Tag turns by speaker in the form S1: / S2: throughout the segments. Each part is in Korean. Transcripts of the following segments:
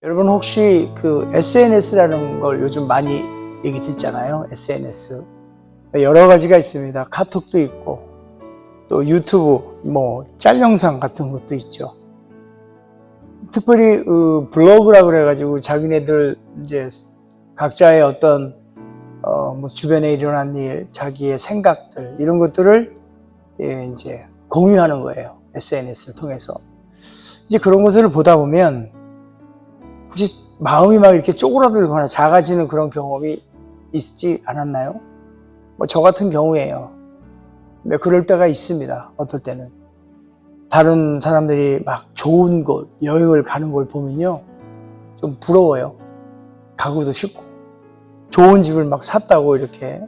S1: 여러분 혹시 그 SNS라는 걸 요즘 많이 얘기 듣잖아요. SNS. 여러 가지가 있습니다. 카톡도 있고 또 유튜브 짤 영상 같은 것도 있죠. 특별히 블로그라 그래가지고 자기네들 이제 각자의 어떤 주변에 일어난 일, 자기의 생각들 이런 것들을 이제 공유하는 거예요. SNS를 통해서. 이제 그런 것들을 보다 보면 혹시 마음이 막 이렇게 쪼그라들거나 작아지는 그런 경험이 있지 않았나요? 저 같은 경우에요. 근데 그럴 때가 있습니다. 어떨 때는. 다른 사람들이 막 좋은 곳, 여행을 가는 걸 보면요. 좀 부러워요. 가고도 싶고. 좋은 집을 막 샀다고 이렇게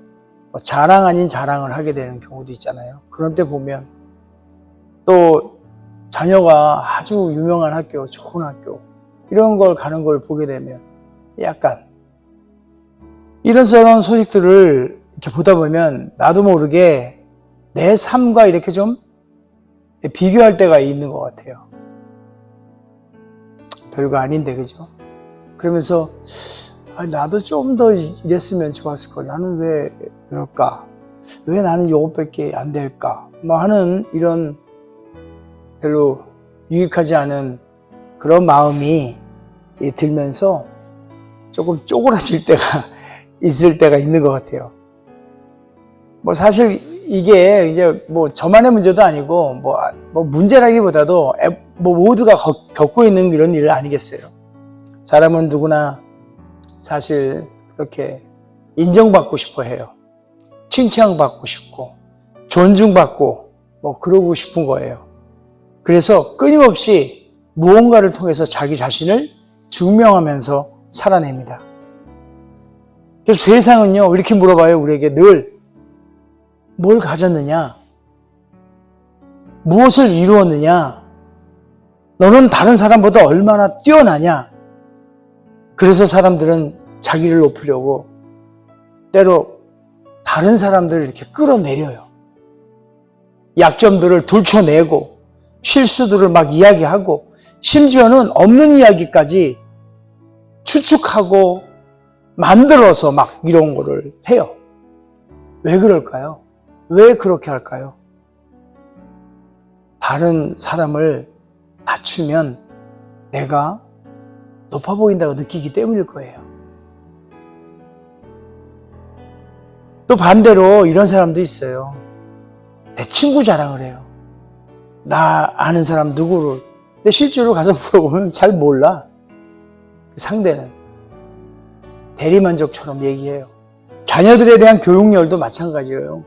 S1: 자랑 아닌 자랑을 하게 되는 경우도 있잖아요. 그런 때 보면 또 자녀가 아주 유명한 학교, 좋은 학교 이런 걸 가는 걸 보게 되면 약간 이런저런 소식들을 이렇게 보다 보면 나도 모르게 내 삶과 이렇게 좀 비교할 때가 있는 것 같아요. 별거 아닌데, 그죠? 그러면서 나도 좀 더 이랬으면 좋았을 걸. 나는 왜 이럴까? 왜 나는 이것밖에 안 될까? 하는 이런 별로 유익하지 않은 그런 마음이 들면서 조금 쪼그라질 때가 있을 때가 있는 것 같아요. 사실 이게 이제 저만의 문제도 아니고 문제라기보다도 모두가 겪고 있는 이런 일 아니겠어요. 사람은 누구나 사실 그렇게 인정받고 싶어 해요. 칭찬받고 싶고 존중받고 그러고 싶은 거예요. 그래서 끊임없이 무언가를 통해서 자기 자신을 증명하면서 살아냅니다. 그래서 세상은요 이렇게 물어봐요. 우리에게 늘 뭘 가졌느냐? 무엇을 이루었느냐? 너는 다른 사람보다 얼마나 뛰어나냐? 그래서 사람들은 자기를 높이려고 때로 다른 사람들을 이렇게 끌어내려요. 약점들을 들춰내고 실수들을 막 이야기하고 심지어는 없는 이야기까지 추측하고 만들어서 막 이런 거를 해요. 왜 그럴까요? 왜 그렇게 할까요? 다른 사람을 낮추면 내가 높아 보인다고 느끼기 때문일 거예요. 또 반대로 이런 사람도 있어요. 내 친구 자랑을 해요. 나 아는 사람 누구를. 근데 실제로 가서 물어보면 잘 몰라. 상대는. 대리만족처럼 얘기해요. 자녀들에 대한 교육열도 마찬가지예요.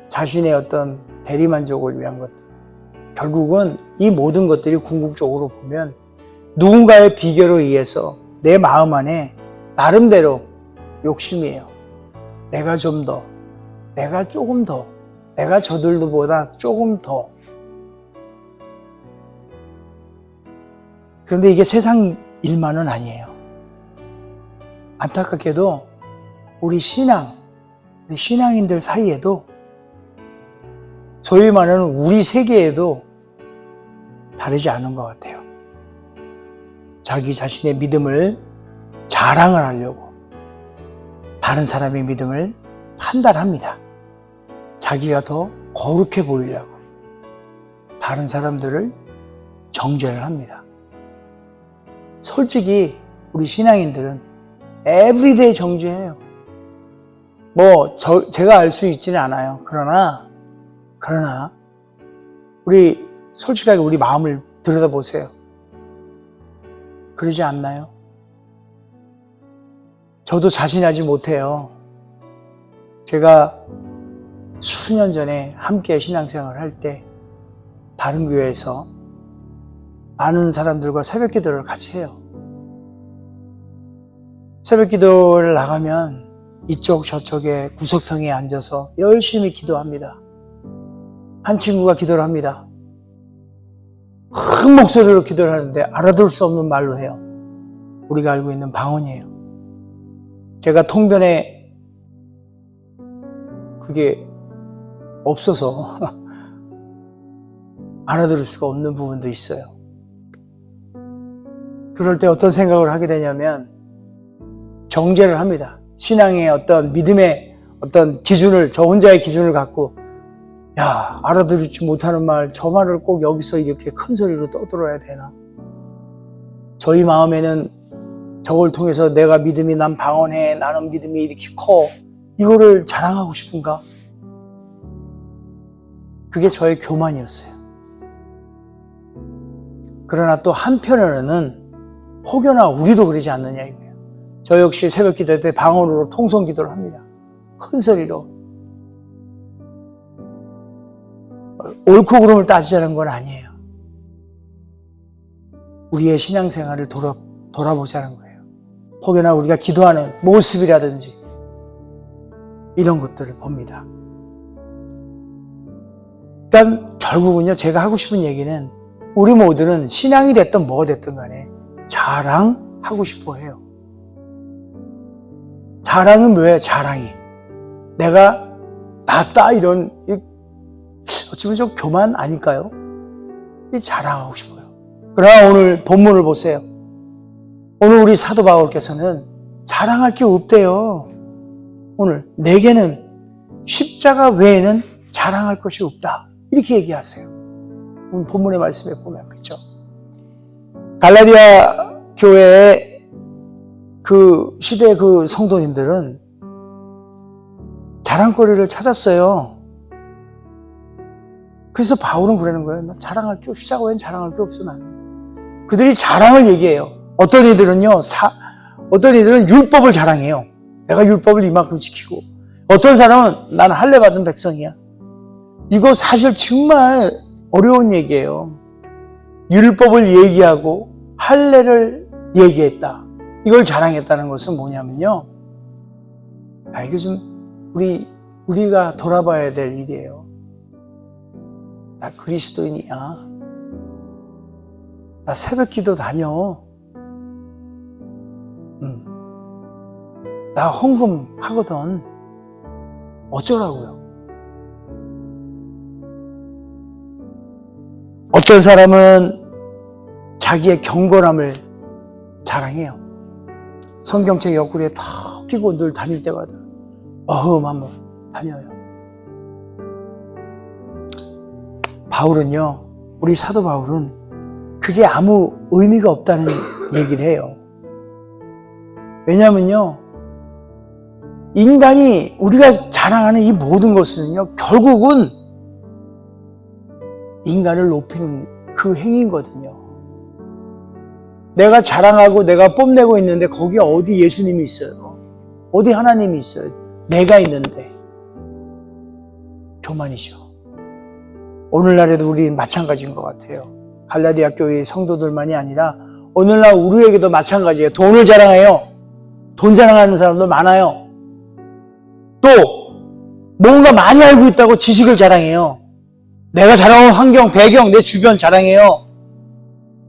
S1: 자신의 어떤 대리만족을 위한 것들. 결국은 이 모든 것들이 궁극적으로 보면 누군가의 비교로 의해서 내 마음 안에 나름대로 욕심이에요. 내가 좀 더, 내가 조금 더, 내가 저들보다 조금 더. 그런데 이게 세상 일만은 아니에요. 안타깝게도 우리 신앙인들 사이에도 소위 말하는 우리 세계에도 다르지 않은 것 같아요. 자기 자신의 믿음을 자랑을 하려고 다른 사람의 믿음을 판단합니다. 자기가 더 거룩해 보이려고 다른 사람들을 정죄를 합니다. 솔직히 우리 신앙인들은 에브리데이 정죄해요. 제가 알 수 있지는 않아요. 그러나 우리 솔직하게 우리 마음을 들여다보세요. 그러지 않나요? 저도 자신하지 못해요. 제가 수년 전에 함께 신앙생활을 할 때 다른 교회에서 아는 사람들과 새벽 기도를 같이 해요. 새벽 기도를 나가면 이쪽 저쪽에 구석탱이에 앉아서 열심히 기도합니다. 한 친구가 기도를 합니다. 큰 목소리로 기도를 하는데 알아들 수 없는 말로 해요. 우리가 알고 있는 방언이에요. 제가 통변에 그게 없어서 알아들을 수가 없는 부분도 있어요. 그럴 때 어떤 생각을 하게 되냐면 정죄를 합니다. 신앙의 어떤 믿음의 어떤 기준을, 저 혼자의 기준을 갖고, 야, 알아들지 못하는 말, 저 말을 꼭 여기서 이렇게 큰 소리로 떠들어야 되나? 저희 마음에는 저걸 통해서 내가 믿음이 난 방언해, 나는 믿음이 이렇게 커, 이거를 자랑하고 싶은가? 그게 저의 교만이었어요. 그러나 또 한편으로는 혹여나 우리도 그러지 않느냐 이거예요. 저 역시 새벽 기도 때 방언으로 통성 기도를 합니다. 큰 소리로. 옳고 그름을 따지자는 건 아니에요. 우리의 신앙생활을 돌아보자는 거예요. 혹여나 우리가 기도하는 모습이라든지 이런 것들을 봅니다. 그러니까 결국은요, 제가 하고 싶은 얘기는 우리 모두는 신앙이 됐든 뭐가 됐든 간에 자랑하고 싶어 해요. 자랑은 뭐예요? 자랑이. 내가 낫다 이런, 어쩌면 좀 교만 아닐까요? 자랑하고 싶어요. 그러나 오늘 본문을 보세요. 오늘 우리 사도 바울께서는 자랑할 게 없대요. 오늘 내게는 십자가 외에는 자랑할 것이 없다. 이렇게 얘기하세요. 오늘 본문의 말씀에 보면 그렇죠. 갈라디아 교회의 그 시대 그 성도님들은 자랑거리를 찾았어요. 그래서 바울은 그러는 거예요. 나 자랑할 게 없어. 십자가 외에는 자랑할 게 없어 나는. 그들이 자랑을 얘기해요. 어떤 이들은요, 어떤 이들은 율법을 자랑해요. 내가 율법을 이만큼 지키고. 어떤 사람은 나는 할례 받은 백성이야. 이거 사실 정말 어려운 얘기예요. 율법을 얘기하고 할례를 얘기했다. 이걸 자랑했다는 것은 뭐냐면요. 이거 좀 우리가 돌아봐야 될 일이에요. 나 그리스도인이야. 나 새벽 기도 다녀. 나 헌금 하거든. 어쩌라고요? 어떤 사람은 자기의 경건함을 자랑해요. 성경책 옆구리에 턱 끼고 늘 다닐 때마다 한번 다녀요. 바울은요, 우리 사도 바울은 그게 아무 의미가 없다는 얘기를 해요. 왜냐면요, 인간이 우리가 자랑하는 이 모든 것은요, 결국은 인간을 높이는 그 행위거든요. 내가 자랑하고 내가 뽐내고 있는데 거기에 어디 예수님이 있어요? 어디 하나님이 있어요? 내가 있는데. 교만이죠. 오늘날에도 우리 마찬가지인 것 같아요. 갈라디아 교회 성도들만이 아니라 오늘날 우리에게도 마찬가지예요. 돈을 자랑해요. 돈 자랑하는 사람도 많아요. 또 뭔가 많이 알고 있다고 지식을 자랑해요. 내가 자랑한 환경, 배경, 내 주변 자랑해요.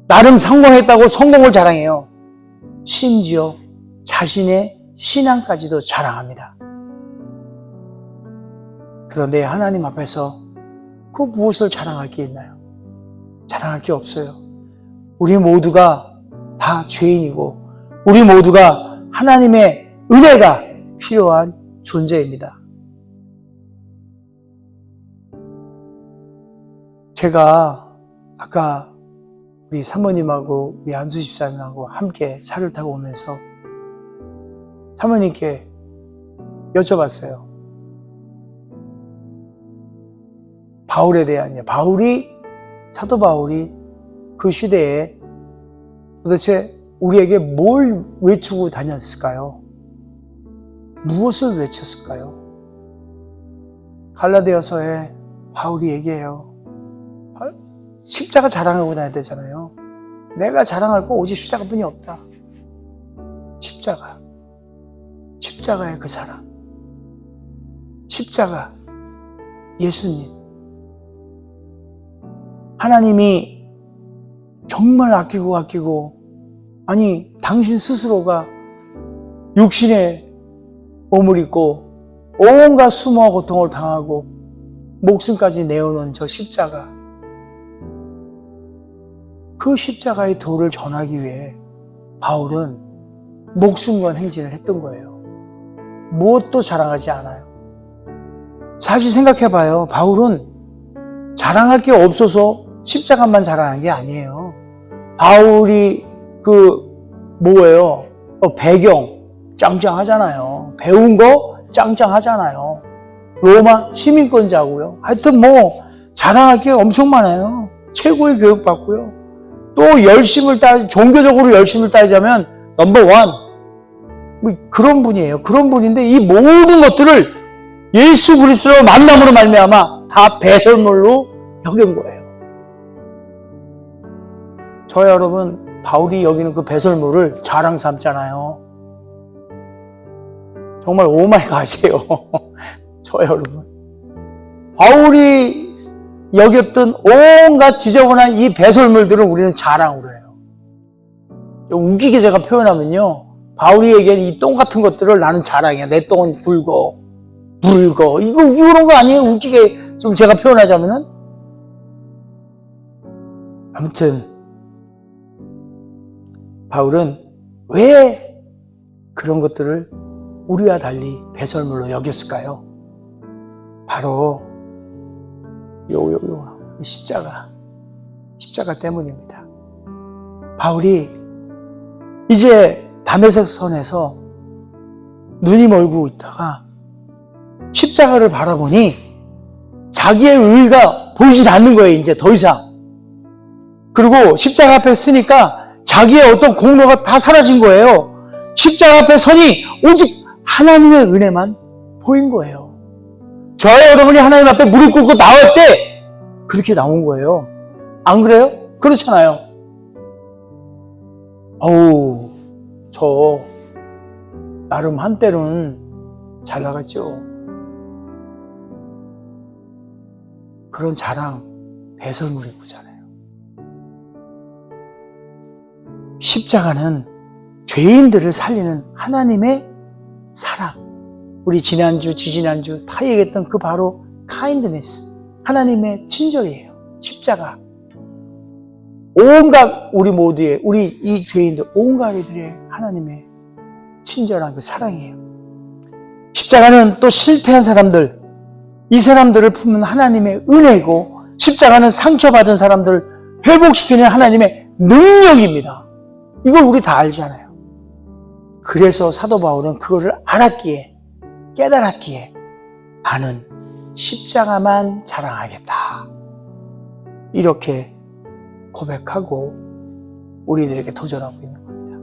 S1: 나름 성공했다고 성공을 자랑해요. 심지어 자신의 신앙까지도 자랑합니다. 그런데 하나님 앞에서 그 무엇을 자랑할 게 있나요? 자랑할 게 없어요. 우리 모두가 다 죄인이고 우리 모두가 하나님의 은혜가 필요한 존재입니다. 제가 아까 우리 사모님하고 우리 안수 집사님하고 함께 차를 타고 오면서 사모님께 여쭤봤어요. 바울에 대한, 사도 바울이 그 시대에 도대체 우리에게 뭘 외치고 다녔을까요? 무엇을 외쳤을까요? 갈라디아서에 바울이 얘기해요. 십자가 자랑하고 다녀야 되잖아요. 내가 자랑할 거 오직 십자가뿐이 없다. 십자가의 그 사랑, 십자가, 예수님. 하나님이 정말 아끼고 아니 당신 스스로가 육신에 몸을 입고 온갖 수모와 고통을 당하고 목숨까지 내어놓은 저 십자가, 그 십자가의 도를 전하기 위해 바울은 목숨 건 행진을 했던 거예요. 무엇도 자랑하지 않아요. 사실 생각해봐요. 바울은 자랑할 게 없어서 십자가만 자랑한 게 아니에요. 바울이 뭐예요? 배경 짱짱하잖아요. 배운 거 짱짱하잖아요. 로마 시민권자고요. 하여튼 자랑할 게 엄청 많아요. 최고의 교육 받고요. 또 종교적으로 열심을 따지자면 넘버원. 그런 분이에요. 그런 분인데 이 모든 것들을 예수 그리스도로 만남으로 말미암아 다 배설물로 여긴 거예요. 저와 여러분, 바울이 여기는 그 배설물을 자랑 삼잖아요. 정말 오마이갓이에요. 저와 여러분, 바울이 여겼던 온갖 지저분한 이 배설물들을 우리는 자랑으로 해요. 웃기게 제가 표현하면요, 바울이 얘기한 이 똥 같은 것들을 나는 자랑이야. 내 똥은 붉어. 이런 거 아니에요? 웃기게 좀 제가 표현하자면은. 아무튼 바울은 왜 그런 것들을 우리와 달리 배설물로 여겼을까요? 바로 십자가 때문입니다. 바울이 이제 다메섹 선에서 눈이 멀고 있다가 십자가를 바라보니 자기의 의의가 보이질 않는 거예요. 이제 더 이상. 그리고 십자가 앞에 서니까 자기의 어떤 공로가 다 사라진 거예요. 십자가 앞에 서니 오직 하나님의 은혜만 보인 거예요. 저와 여러분이 하나님 앞에 무릎 꿇고 나올 때 그렇게 나온 거예요. 안 그래요? 그렇잖아요. 저 나름 한때는 잘 나갔죠. 그런 자랑, 배설물인 거잖아요. 십자가는 죄인들을 살리는 하나님의 사랑. 우리 지난주, 지지난주 다 얘기했던 바로 카인드네스. 하나님의 친절이에요. 십자가. 온갖 우리 이 죄인들, 온갖 이들의 하나님의 친절한 그 사랑이에요. 십자가는 또 실패한 사람들, 이 사람들을 품는 하나님의 은혜이고, 십자가는 상처받은 사람들을 회복시키는 하나님의 능력입니다. 이걸 우리 다 알잖아요. 그래서 사도 바울은 그거를 알았기에, 깨달았기에 나는 십자가만 자랑하겠다. 이렇게 고백하고 우리들에게 도전하고 있는 겁니다.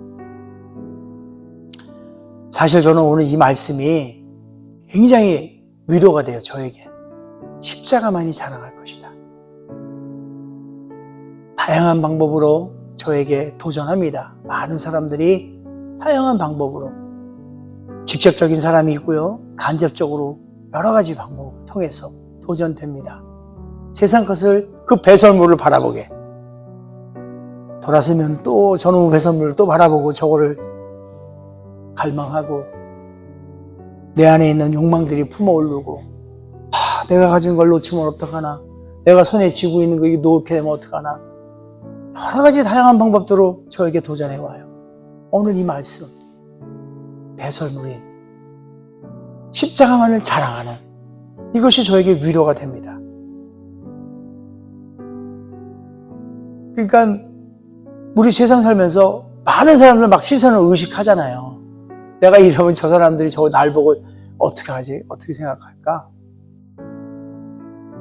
S1: 사실 저는 오늘 이 말씀이 굉장히 위로가 돼요. 저에게. 십자가만이 자랑할 것이다. 다양한 방법으로 저에게 도전합니다. 많은 사람들이 다양한 방법으로, 직접적인 사람이 있고요, 간접적으로 여러 가지 방법을 통해서 도전됩니다. 세상 것을 그 배설물을 바라보게. 돌아서면 또 저놈의 배설물을 또 바라보고 저거를 갈망하고 내 안에 있는 욕망들이 품어오르고, 내가 가진 걸 놓치면 어떡하나, 내가 손에 쥐고 있는 거 놓게 되면 어떡하나, 여러 가지 다양한 방법으로 저에게 도전해와요. 오늘 이 말씀, 배설물인 십자가만을 자랑하는 이것이 저에게 위로가 됩니다. 그러니까 우리 세상 살면서 많은 사람들 막 시선을 의식하잖아요. 내가 이러면 저 사람들이 날 보고 어떻게 하지? 어떻게 생각할까?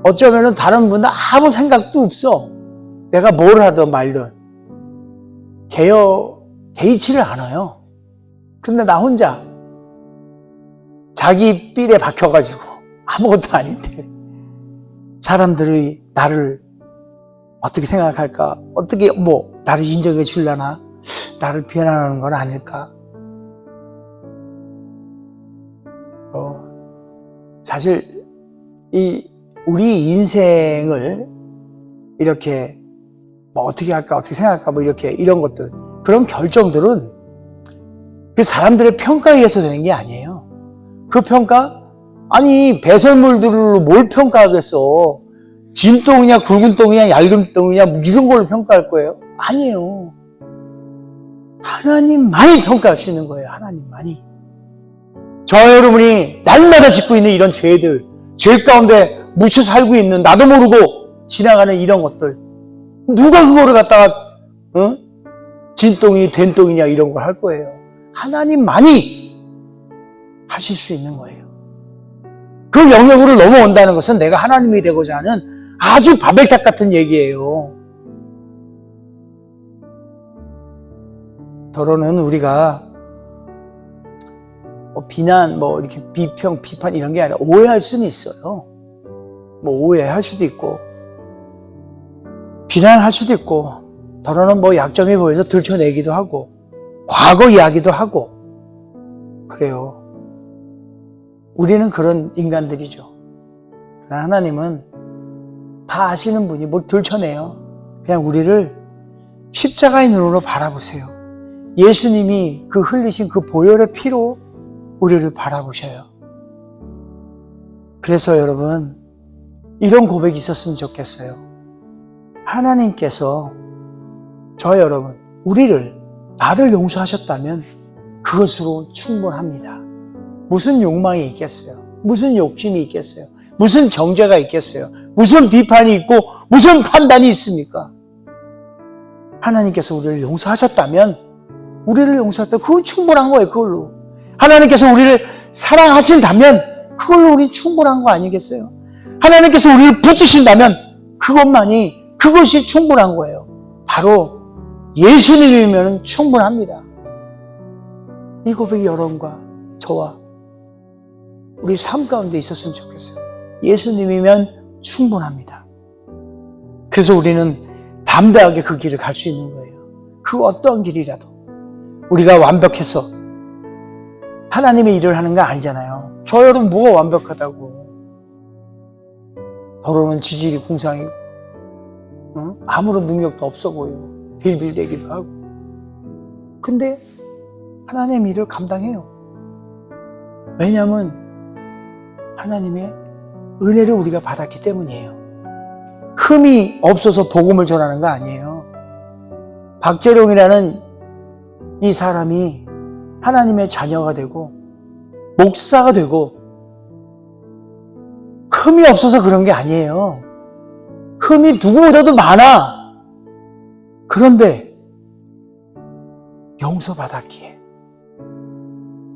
S1: 어쩌면은 다른 분은 아무 생각도 없어. 내가 뭘 하든 말든 개의치를 않아요. 근데 나 혼자 자기 삘에 박혀가지고 아무것도 아닌데 사람들이 나를 어떻게 생각할까? 어떻게 나를 인정해 주려나? 나를 비난하는 건 아닐까? 사실 우리 인생을 이렇게 어떻게 할까, 어떻게 생각할까, 이런 것들, 그런 결정들은 그 사람들의 평가에 의해서 되는 게 아니에요. 그 평가? 아니, 배설물들로 뭘 평가하겠어? 진똥이냐, 굵은 똥이냐, 얇은 똥이냐, 이런 걸로 평가할 거예요? 아니에요. 하나님만이 평가할 수 있는 거예요. 하나님만이. 저 여러분이 날마다 짓고 있는 이런 죄들, 죄 가운데 묻혀 살고 있는 나도 모르고 지나가는 이런 것들, 누가 그거를 갖다가 진똥이 된똥이냐 이런 걸 할 거예요. 하나님만이 하실 수 있는 거예요. 그 영역으로 넘어온다는 것은 내가 하나님이 되고자 하는 아주 바벨탑 같은 얘기예요. 더러는 우리가 비난, 이렇게 비평, 비판 이런 게 아니라 오해할 수는 있어요. 오해할 수도 있고, 비난할 수도 있고, 더러는 약점이 보여서 들춰내기도 하고, 과거 이야기도 하고, 그래요. 우리는 그런 인간들이죠. 그러나 하나님은 다 아시는 분이 뭘 들춰내요. 그냥 우리를 십자가의 눈으로 바라보세요. 예수님이 그 흘리신 그 보혈의 피로 우리를 바라보셔요. 그래서 여러분, 이런 고백이 있었으면 좋겠어요. 하나님께서 저 여러분, 나를 용서하셨다면 그것으로 충분합니다. 무슨 욕망이 있겠어요? 무슨 욕심이 있겠어요? 무슨 정죄가 있겠어요? 무슨 비판이 있고 무슨 판단이 있습니까? 하나님께서 우리를 용서하셨다면 그건 충분한 거예요. 그걸로. 하나님께서 우리를 사랑하신다면 그걸로 우리 충분한 거 아니겠어요? 하나님께서 우리를 붙드신다면 그것이 충분한 거예요. 바로 예수님이면 충분합니다. 이 고백이 여러분과 저와 우리 삶 가운데 있었으면 좋겠어요. 예수님이면 충분합니다. 그래서 우리는 담대하게 그 길을 갈 수 있는 거예요. 그 어떤 길이라도. 우리가 완벽해서 하나님의 일을 하는 거 아니잖아요. 저 여러분 뭐가 완벽하다고. 더러는 지질이 궁상이고 아무런 능력도 없어 보여. 빌빌대기도 하고. 근데 하나님의 일을 감당해요. 왜냐하면 하나님의 은혜를 우리가 받았기 때문이에요. 흠이 없어서 복음을 전하는 거 아니에요. 박재룡이라는 이 사람이 하나님의 자녀가 되고 목사가 되고 흠이 없어서 그런 게 아니에요. 흠이 누구보다도 많아. 그런데 용서받았기에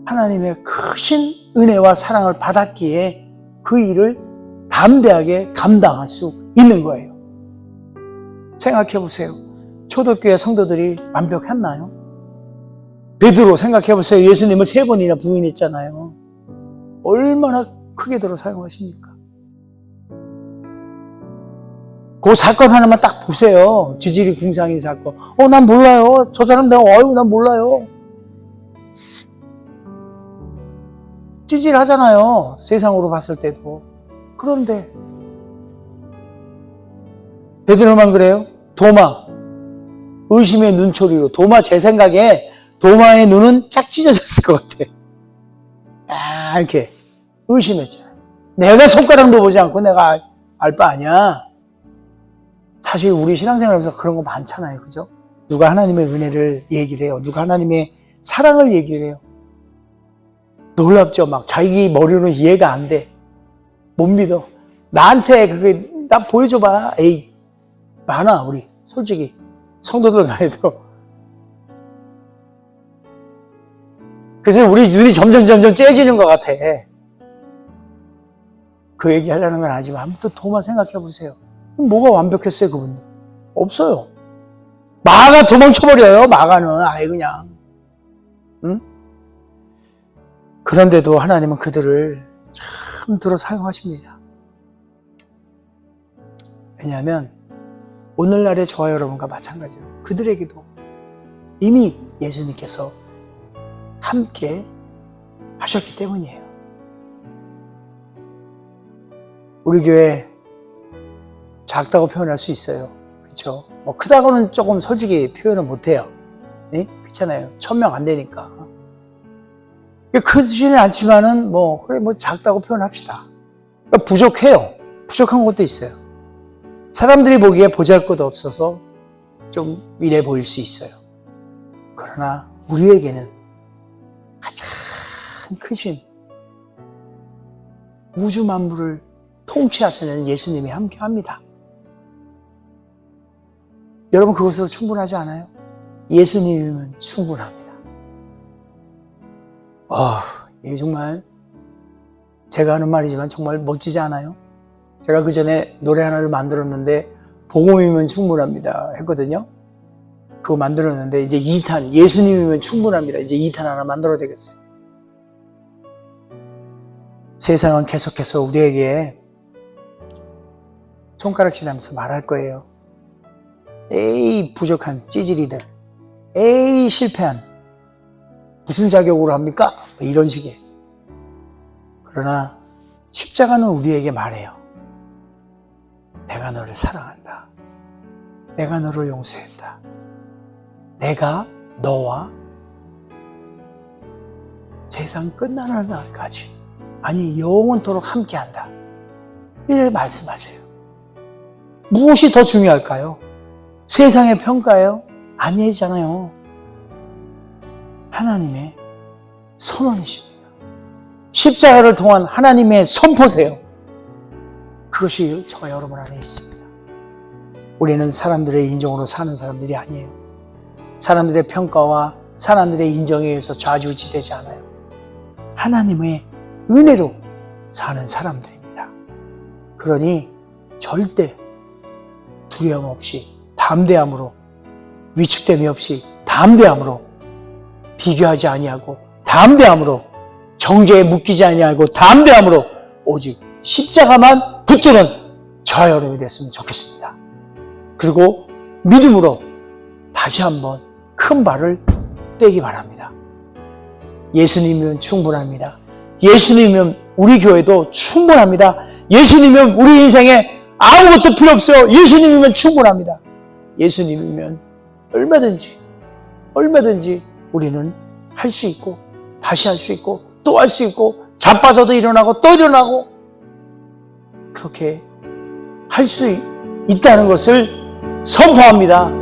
S1: 하나님의 크신 은혜와 사랑을 받았기에 그 일을 담대하게 감당할 수 있는 거예요. 생각해 보세요. 초대교회 성도들이 완벽했나요? 베드로 생각해 보세요. 예수님을 3번이나 부인했잖아요. 얼마나 크게 들어 사용하십니까? 그 사건 하나만 딱 보세요. 지질이 궁상인 사건. 난 몰라요. 저 사람 난 몰라요. 찌질하잖아요. 세상으로 봤을 때도. 그런데 베드로만 그래요? 도마. 의심의 눈초리로. 제 생각에 도마의 눈은 쫙 찢어졌을 것 같아. 이렇게 의심했잖아. 내가 손가락도 보지 않고 내가 알 바 아니야. 사실 우리 신앙생활하면서 그런 거 많잖아요. 그죠? 누가 하나님의 은혜를 얘기를 해요. 누가 하나님의 사랑을 얘기를 해요. 놀랍죠? 막 자기 머리로는 이해가 안 돼. 못 믿어. 나한테 나 보여줘봐. 에이, 많아, 우리. 솔직히. 성도들 간에도. 그래서 우리 눈이 점점 째지는 것 같아. 그 얘기 하려는 건 아니지만 아무튼 도마 생각해 보세요. 뭐가 완벽했어요, 그분들? 없어요. 마가 도망쳐버려요, 마가는. 아예 그냥. 응? 그런데도 하나님은 그들을 참 들어 사용하십니다. 왜냐하면 오늘날의 저와 여러분과 마찬가지로 그들에게도 이미 예수님께서 함께 하셨기 때문이에요. 우리 교회 작다고 표현할 수 있어요. 그렇죠? 크다고는 조금 솔직히 표현을 못해요. 네? 그렇잖아요. 1000명 안 되니까. 크지는 않지만은 그래 작다고 표현합시다. 부족해요. 부족한 것도 있어요. 사람들이 보기에 보잘것 없어서 좀 미래 보일 수 있어요. 그러나 우리에게는 가장 크신 우주 만물을 통치하시는 예수님이 함께합니다. 여러분, 그것으로 충분하지 않아요? 예수님이면 충분합니다. 이게 정말 제가 하는 말이지만 정말 멋지지 않아요? 제가 그 전에 노래 하나를 만들었는데 복음이면 충분합니다 했거든요. 그거 만들었는데 이제 2탄, 예수님이면 충분합니다. 이제 2탄 하나 만들어야 되겠어요. 세상은 계속해서 우리에게 손가락질하면서 말할 거예요. 에이, 부족한 찌질이들. 에이, 실패한. 무슨 자격으로 합니까? 이런 식의. 그러나 십자가는 우리에게 말해요. 내가 너를 사랑한다. 내가 너를 용서했다. 내가 너와 세상 끝나는 날까지, 아니 영원토록 함께한다. 이렇게 말씀하세요. 무엇이 더 중요할까요? 세상의 평가예요? 아니잖아요. 하나님의 선언이십니다. 십자가를 통한 하나님의 선포세요. 그것이 저와 여러분 안에 있습니다. 우리는 사람들의 인정으로 사는 사람들이 아니에요. 사람들의 평가와 사람들의 인정에 의해서 좌지우지되지 않아요. 하나님의 은혜로 사는 사람들입니다. 그러니 절대 두려움 없이 담대함으로, 위축됨이 없이 담대함으로, 비교하지 아니하고 담대함으로, 정죄에 묶이지 아니하고 담대함으로 오직 십자가만 붙드는 저와 여러분이 됐으면 좋겠습니다. 그리고 믿음으로 다시 한번 큰 발을 떼기 바랍니다. 예수님이면 충분합니다. 예수님이면 우리 교회도 충분합니다. 예수님이면 우리 인생에 아무것도 필요 없어요. 예수님이면 충분합니다. 예수님이면 얼마든지 우리는 할 수 있고, 다시 할 수 있고, 또 할 수 있고, 자빠져도 일어나고 또 일어나고, 그렇게 할 수 있다는 것을 선포합니다.